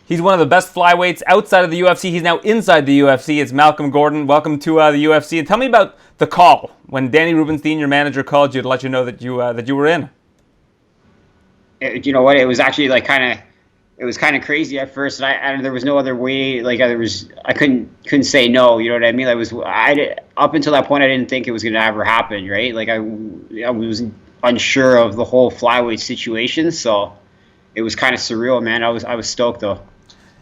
He's one of the best flyweights outside of the UFC. He's now inside the UFC. It's Malcolm Gordon. Welcome to the UFC. And tell me about the call when Danny Rubenstein, your manager, called you to let you know that you were in. You know what? It was actually like it was kind of crazy at first, and there was no other way. Like I couldn't say no. You know what I mean? Up until that point, I didn't think it was going to ever happen. Right? Like I was unsure of the whole flyweight situation, so it was kind of surreal, man. I was stoked though.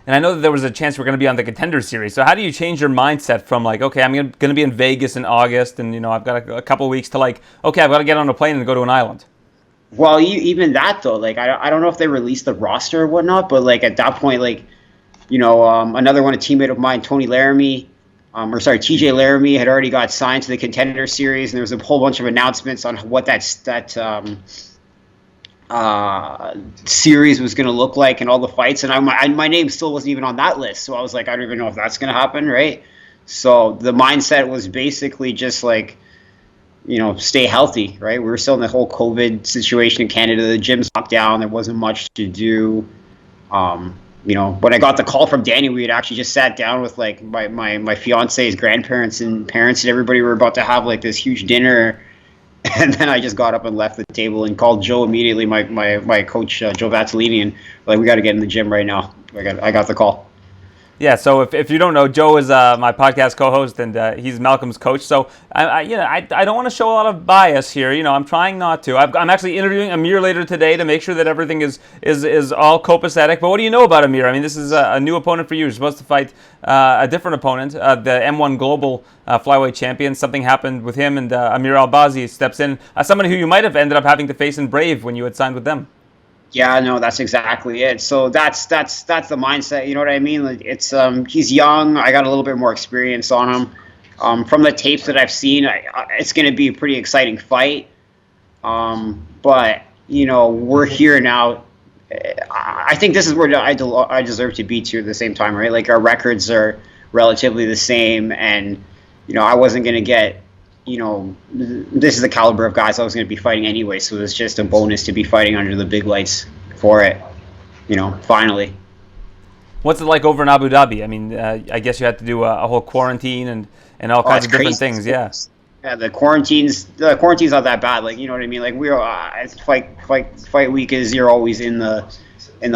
And I know that there was a chance we're going to be on the Contender Series. So how do you change your mindset from like, okay, I'm going to be in Vegas in August, and I've got a couple of weeks to like, okay, I've got to get on a plane and go to an island. Well, even that though, like I don't know if they released the roster or whatnot, but like at that point, like another one, a teammate of mine, TJ Laramie, had already got signed to the Contender Series, and there was a whole bunch of announcements on what that series was going to look like and all the fights, and my name still wasn't even on that list, so I was like, I don't even know if that's going to happen, right? So the mindset was basically just like, stay healthy, right? We were still in the whole COVID situation in Canada. The gym's locked down. There wasn't much to do. When I got the call from Danny, we had actually just sat down with like my fiance's grandparents and parents and everybody. We were about to have like this huge dinner. And then I just got up and left the table and called Joe immediately, my coach, Joe Vazzolini, and like, we got to get in the gym right now. I got the call. Yeah, so if you don't know, Joe is my podcast co-host, and he's Malcolm's coach. So I don't want to show a lot of bias here. I'm trying not to. I'm actually interviewing Amir later today to make sure that everything is all copacetic. But what do you know about Amir? I mean, this is a new opponent for you. You're supposed to fight a different opponent, the M1 Global flyweight champion. Something happened with him, and Amir Albazi steps in, someone who you might have ended up having to face in Brave when you had signed with them. Yeah, no, that's exactly it. So that's the mindset. You know what I mean? Like it's he's young. I got a little bit more experience on him. From the tapes that I've seen, it's going to be a pretty exciting fight. But we're here now. I think this is where I deserve to be too at the same time, right? Like our records are relatively the same, and I wasn't going to get. This is the caliber of guys I was going to be fighting anyway, so it's just a bonus to be fighting under the big lights for it, finally. What's it like over in Abu Dhabi? I mean, I guess you had to do a whole quarantine and all kinds of different things, yeah. Yeah, the quarantine's not that bad, like, you know what I mean? Like, fight week is, you're always in the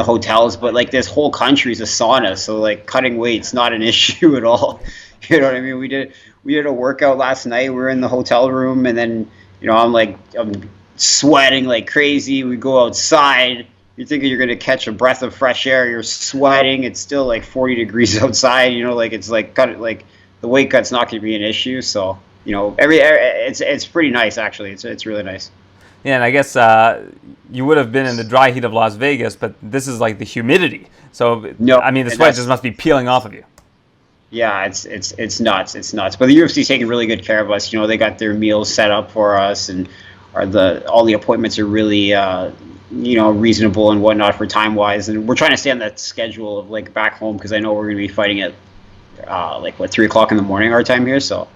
hotels, but like this whole country's a sauna, so like cutting weight's not an issue at all. You know what I mean? We did a workout last night. We were in the hotel room, and then I'm sweating like crazy. We go outside. You're thinking you're gonna catch a breath of fresh air. You're sweating. It's still like 40 degrees outside. It's like the weight cut's not gonna be an issue. So it's pretty nice actually. It's really nice. Yeah, and I guess you would have been in the dry heat of Las Vegas, but this is like the humidity. So no, I mean, the sweat just must be peeling off of you. Yeah, it's nuts. It's nuts. But the UFC's taking really good care of us. They got their meals set up for us, and all the appointments are really reasonable and whatnot for time wise. And we're trying to stay on that schedule of like back home, because I know we're going to be fighting at 3:00 in the morning our time here. So.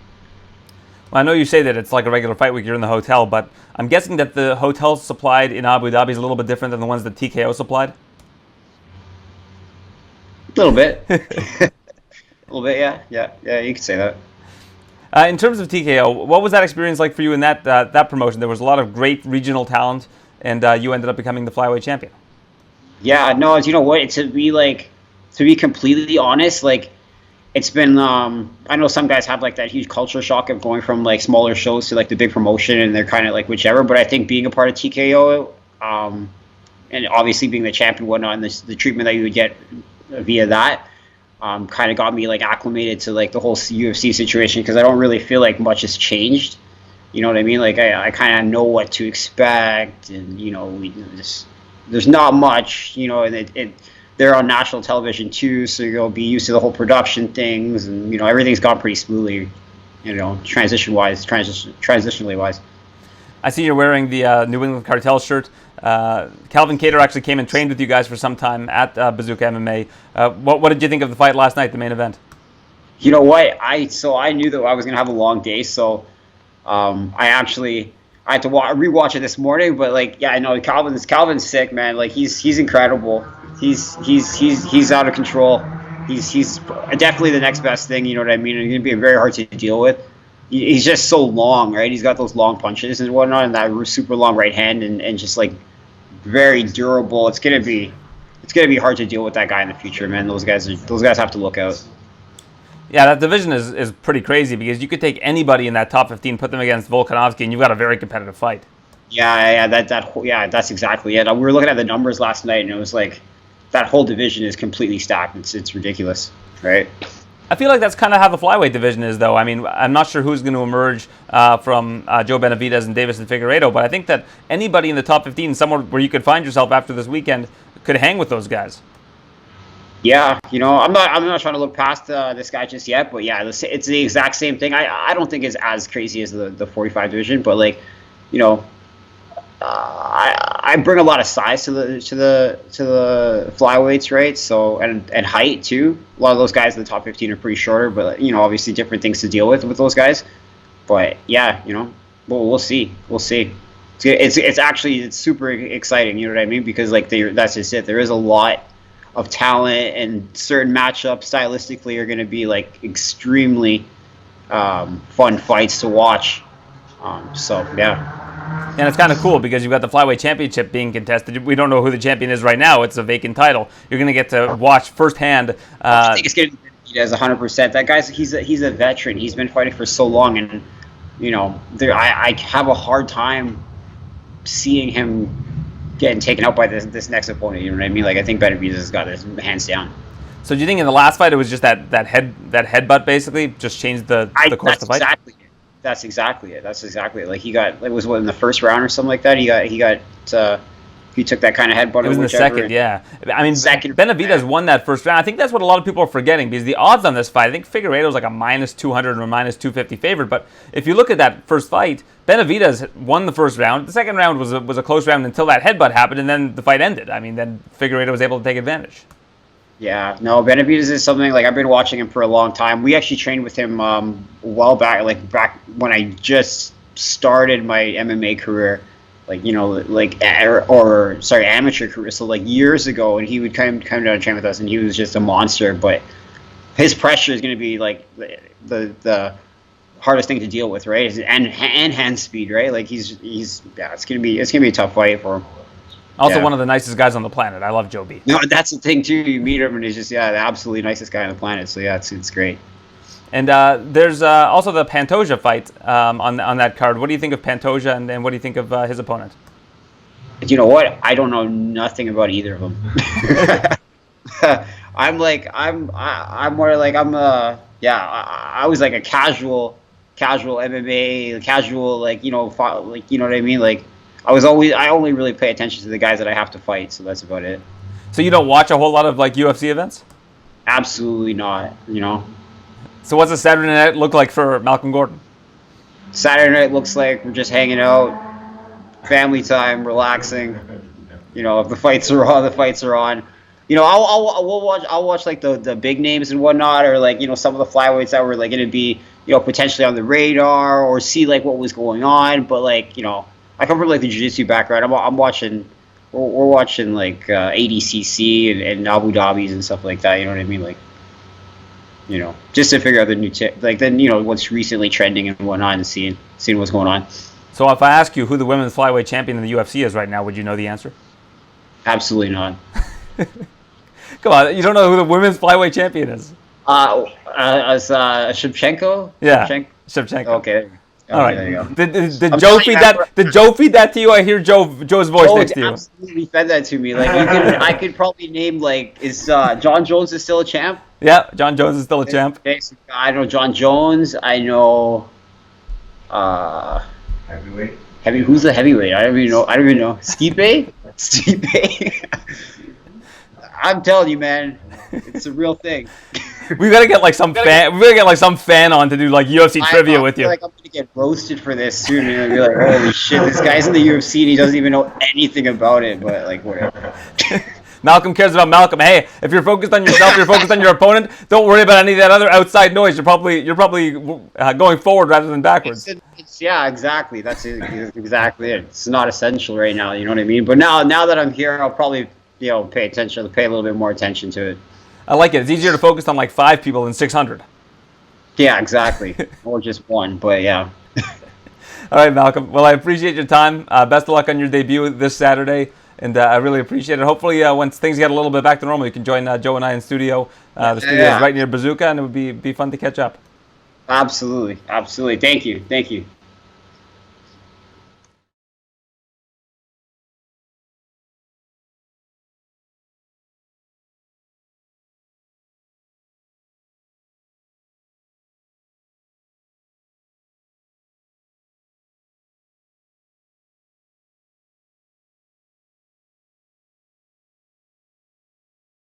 Well, I know you say that it's like a regular fight week. You're in the hotel, but I'm guessing that the hotels supplied in Abu Dhabi is a little bit different than the ones that TKO supplied. A little bit. A little bit, yeah, you could say that. In terms of TKO, what was that experience like for you in that promotion? There was a lot of great regional talent, and you ended up becoming the flyweight champion. Yeah, no, you know what? To be completely honest, like it's been. I know some guys have like that huge culture shock of going from like smaller shows to like the big promotion, and they're kind of like whichever. But I think being a part of TKO, and obviously being the champion, and whatnot, and the treatment that you would get via that. Kind of got me like acclimated to like the whole UFC situation, because I don't really feel like much has changed. You know what I mean? Like I kind of know what to expect, and there's not much, and they're on national television too, so you'll be used to the whole production things, and everything's gone pretty smoothly, transitionally wise. I see you're wearing the New England Cartel shirt. Calvin Kattar actually came and trained with you guys for some time at Bazooka MMA. What did you think of the fight last night, the main event? You know what? I knew that I was going to have a long day, so I had to rewatch it this morning. But like, yeah, I know Calvin's sick, man. Like he's incredible. he's out of control. He's definitely the next best thing. You know what I mean? And he's gonna be very hard to deal with. He's just so long, right? He's got those long punches and whatnot, and that super long right hand, and just like very durable. It's gonna be hard to deal with that guy in the future, man. Those guys have to look out. Yeah, that division is pretty crazy because you could take anybody in that top 15, put them against Volkanovski, and you've got a very competitive fight. Yeah, that's exactly it. We were looking at the numbers last night, and it was like that whole division is completely stacked. It's ridiculous, right? I feel like that's kind of how the flyweight division is, though. I mean, I'm not sure who's going to emerge from Joe Benavidez and Davison Figueredo, but I think that anybody in the top 15, somewhere where you could find yourself after this weekend, could hang with those guys. Yeah, I'm not trying to look past this guy just yet, but yeah, it's the exact same thing. I don't think it's as crazy as the 45 division, but like, I bring a lot of size to the flyweights, right? So and height too. A lot of those guys in the top 15 are pretty shorter, but obviously different things to deal with those guys. But yeah, we'll see. It's super exciting. You know what I mean? Because like that's just it. There is a lot of talent, and certain matchups stylistically are going to be like extremely fun fights to watch. So yeah. And it's kind of cool because you've got the flyweight championship being contested. We don't know who the champion is right now. It's a vacant title. You're going to get to watch firsthand. I think it's going to be as 100%. That guy's he's a veteran. He's been fighting for so long, and I have a hard time seeing him getting taken out by this next opponent. You know what I mean? Like, I think Benavidez has got his hands down. So do you think in the last fight it was just that headbutt basically just changed the course of the fight? That's exactly it. Like it was in the first round or something like that. He took that kind of headbutt. It was in the second, yeah. I mean, Benavidez won that first round. I think that's what a lot of people are forgetting because the odds on this fight, I think Figueredo's like a -200 or -250 favorite. But if you look at that first fight, Benavidez won the first round. The second round was a close round until that headbutt happened, and then the fight ended. I mean, then Figueredo was able to take advantage. Yeah, no, Benavidez is something like I've been watching him for a long time. We actually trained with him well back when I just started my MMA career, amateur career. So like years ago, and he would come down and train with us, and he was just a monster. But his pressure is going to be like the hardest thing to deal with, right? And hand speed, right? Like it's gonna be a tough fight for him. Also, one of the nicest guys on the planet. I love Joe B. No, that's the thing too. You meet him, and he's just the absolutely nicest guy on the planet. So yeah, it's great. And there's also the Pantoja fight on that card. What do you think of Pantoja, and what do you think of his opponent? You know what? I don't know nothing about either of them. I was like a casual MMA, casual you know what I mean, like. I only really pay attention to the guys that I have to fight, so that's about it. So you don't watch a whole lot of like UFC events? Absolutely not, So what's a Saturday night look like for Malcolm Gordon? Saturday night looks like we're just hanging out, family time, relaxing. If the fights are on, the fights are on. I'll watch like the big names and whatnot, or like some of the flyweights that were like going to be potentially on the radar, or see like what was going on, but like I come from like the jiu-jitsu background. We're watching like ADCC and Abu Dhabi's and stuff like that. You know what I mean? Like, just to figure out the new what's recently trending and whatnot, and seeing what's going on. So if I ask you who the women's flyweight champion in the UFC is right now, would you know the answer? Absolutely not. Come on, you don't know who the women's flyweight champion is? Shevchenko? Yeah, Shevchenko. Okay. All right. There you go. Did Joe feed that? Did Joe feed that to you? I hear Joe's voice next to you. Absolutely fed that to me. Like I could probably name like is John Jones is still a champ? Yeah, John Jones is still a champ. Okay, so I know John Jones. I know. Heavyweight. Who's the heavyweight? I don't even know. Stipe. I'm telling you, man, it's a real thing. We gotta get like some fan. We gotta get like some fan on to do like UFC trivia with you. I feel like I'm gonna get roasted for this soon, and I'll be like, "Holy shit, this guy's in the UFC and he doesn't even know anything about it." But like, whatever. Malcolm cares about Malcolm. Hey, if you're focused on yourself, you're focused on your opponent. Don't worry about any of that other outside noise. You're probably going forward rather than backwards. Yeah, exactly. That's exactly it. It's not essential right now. You know what I mean? But now that I'm here, I'll probably pay a little bit more attention to it. I like it. It's easier to focus on like 5 people than 600. Yeah, exactly. Or just one, but yeah. All right, Malcolm. Well, I appreciate your time. Best of luck on your debut this Saturday, and I really appreciate it. Hopefully, once things get a little bit back to normal, you can join Joe and I in studio. The studio is right near Bazooka, and it would be fun to catch up. Absolutely. Thank you.